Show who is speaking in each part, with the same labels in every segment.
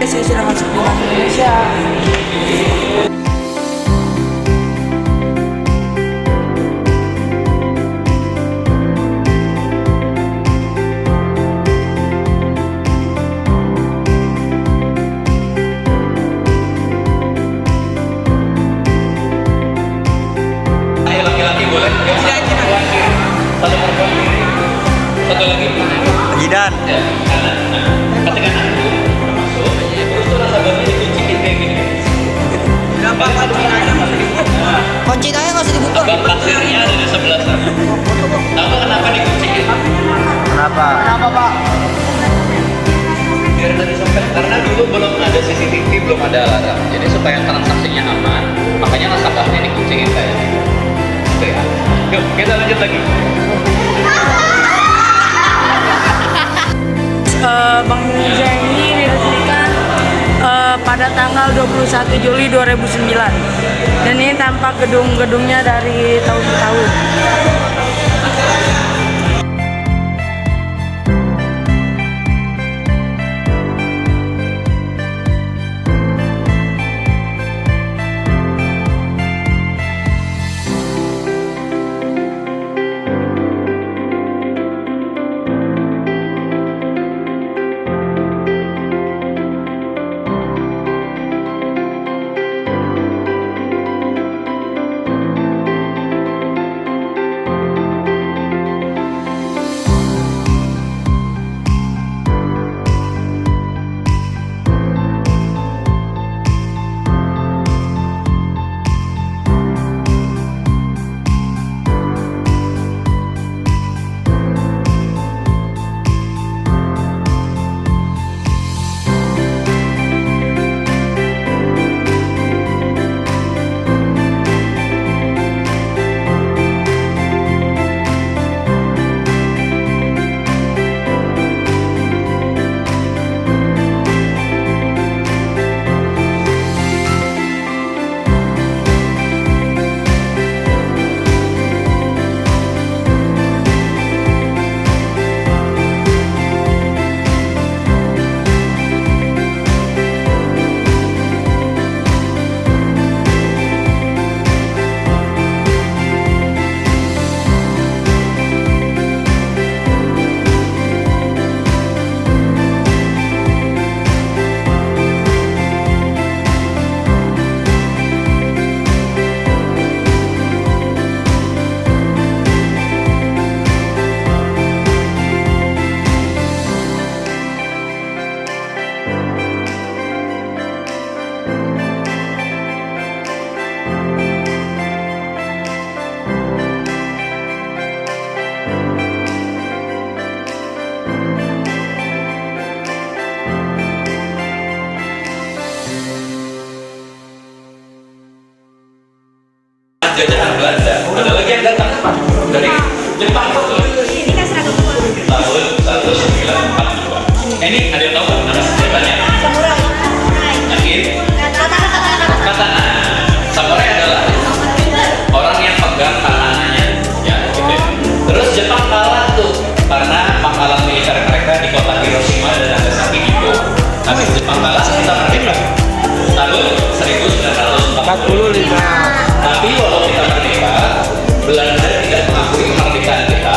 Speaker 1: saya sudah masuk di Bank Indonesia.
Speaker 2: Laki-laki boleh?
Speaker 1: Tidak, tidak.
Speaker 2: Satu perempuan kiri, satu lagi
Speaker 3: Jidan.
Speaker 2: ya, kanan. Nah, ketika aku masuk, terus tuh rasa batin dikunciin kayak gini.
Speaker 1: Kenapa kunci tanya nggak usah dibuka?
Speaker 2: Abang pasirnya ada di sebelah sana. Tahu kenapa dikunciin?
Speaker 3: Kenapa?
Speaker 1: Kenapa Pak?
Speaker 2: Biar tadi sampai karena dulu belum ada CCTV, belum ada alarm. Jadi supaya transaksinya aman, makanya nasabahnya dikunciin kayak gitu. Oke ya. Yuk, kita lanjut lagi.
Speaker 1: Bank Indonesia ini diresmikan pada tanggal 21 Juli 2009 dan ini tampak gedung-gedungnya dari tahun ke tahun.
Speaker 2: Jajahan Belanda. Ada lagi yang datang dari Jepang betul.
Speaker 4: Ini kan seragam
Speaker 2: Tahun 1942. Ini ada yang tahu nggak nama senjatanya?
Speaker 4: samurai.
Speaker 2: Yakin? Katana. Samurai adalah orang yang pegang katananya, ya gitu. Terus Jepang kalah tuh karena pangkalan militer mereka di kota Hiroshima dan Nagasaki itu. Habis Jepang kalah, kita merdeka. Tahun 1945. Tapi walau kita merdeka, Belanda tidak mengakui kemerdekaan kita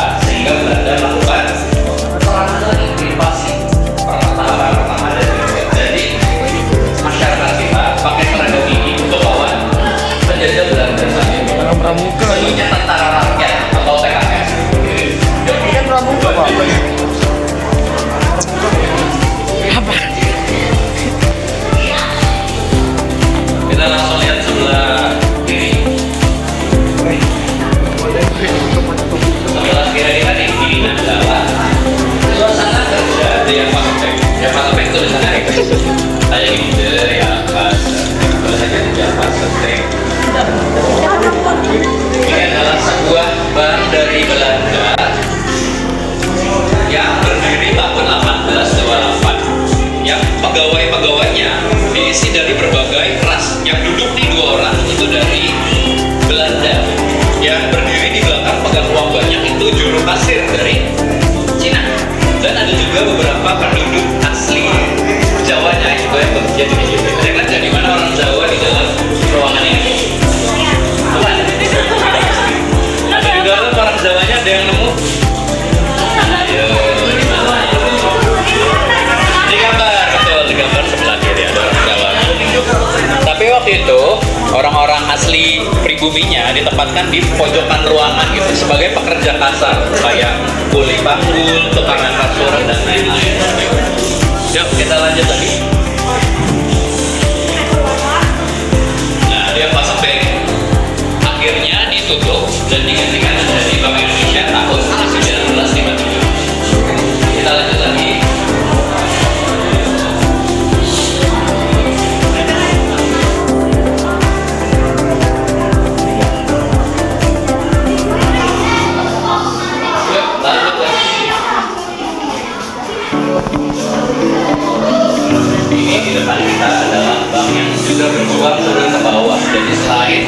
Speaker 2: itu orang-orang asli pribuminya ditempatkan di pojokan ruangan gitu sebagai pekerja kasar kayak kuli panggul, tukang angkat surat dan lain-lain. Yuk kita lanjut lagi. Nah dia pasang bag, akhirnya ditutup dan digantikan dari Bank Indonesia tahun 1957. Kita lanjut lagi. Ini di depan kita adalah bank yang juga berjuang turun ke bawah. Jadi selain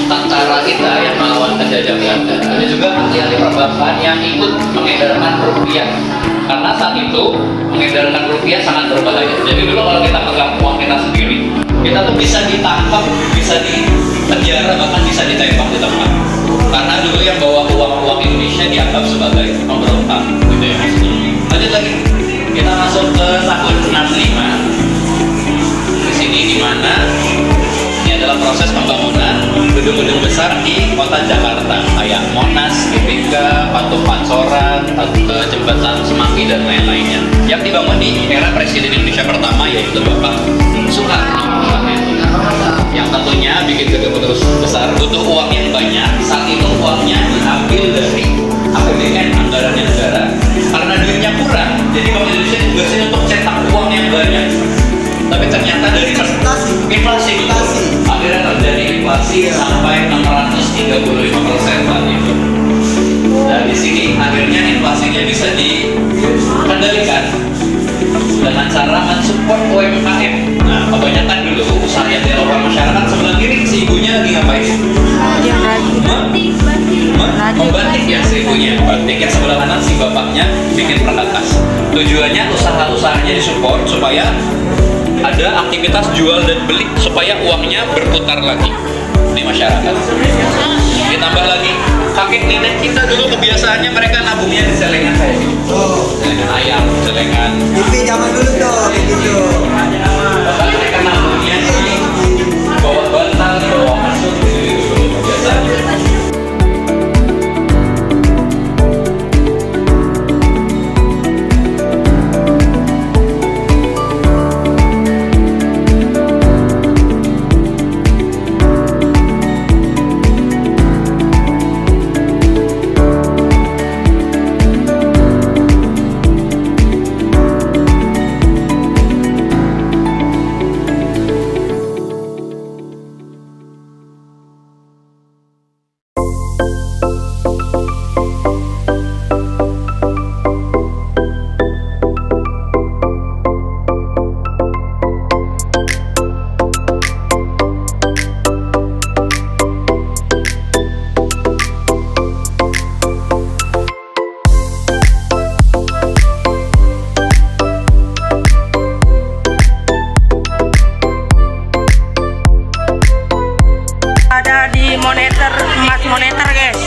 Speaker 2: tentara kita yang melawan penjajah Belanda, ada juga ahli-ahli perbankan yang ikut mengedarkan rupiah. Karena saat itu mengedarkan rupiah sangat berbahaya. Jadi dulu kalau kita pegang uang kita sendiri, kita tuh bisa ditangkap, bisa dipenjara, bahkan bisa ditembak di tempat. Karena dulu yang bawa uang Indonesia dianggap sebagai pemberontak, gitu ya. Lanjut lagi, kita masuk ke tahun 65. Di sini di mana ini adalah proses pembangunan gedung-gedung besar di kota Jakarta, kayak Monas, GBK, Patung Pancoran, Jembatan Semanggi dan lain-lainnya. Yang dibangun di era Presiden Indonesia pertama yaitu Bapak Soekarno. Yang tentunya bikin gedung terus besar butuh uang yang banyak. Saat itu uangnya diambil dari APBN, anggarannya negara. Karena duitnya kurang, jadi Bank Indonesia tugasnya untuk cetak uang yang banyak. Tapi ternyata dari inflasi. Akhirnya terjadi inflasi sampai 635% saat itu. Dan di sini akhirnya inflasinya bisa dikendalikan dengan cara mensupport UMKM. Nah, kebanyakan dulu usaha yang dilakukan masyarakat sebelah kiri si ibunya lagi ngapain? Membatik ya si ibunya, batik. Yang sebelah kanan si bapaknya bikin perkakas. Tujuannya usaha-usahanya disupport supaya ada aktivitas jual dan beli supaya uangnya berputar lagi di masyarakat. Ditambah lagi kakek nenek kita dulu kebiasaannya mereka nabungnya di celengan kayak gitu. Celengan ayam, celengan.
Speaker 3: TV zaman dulu tuh, kayak gitu.
Speaker 2: Bahkan mereka nabungnya di bawah bantal, di bawah kasur gitu kebiasaannya.
Speaker 1: Ada di moneter, emas moneter guys.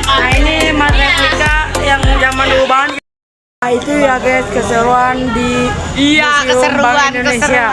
Speaker 1: Nah ini emas replika yang zaman dulu banget. Nah itu ya guys keseruan di Museum Bank Indonesia.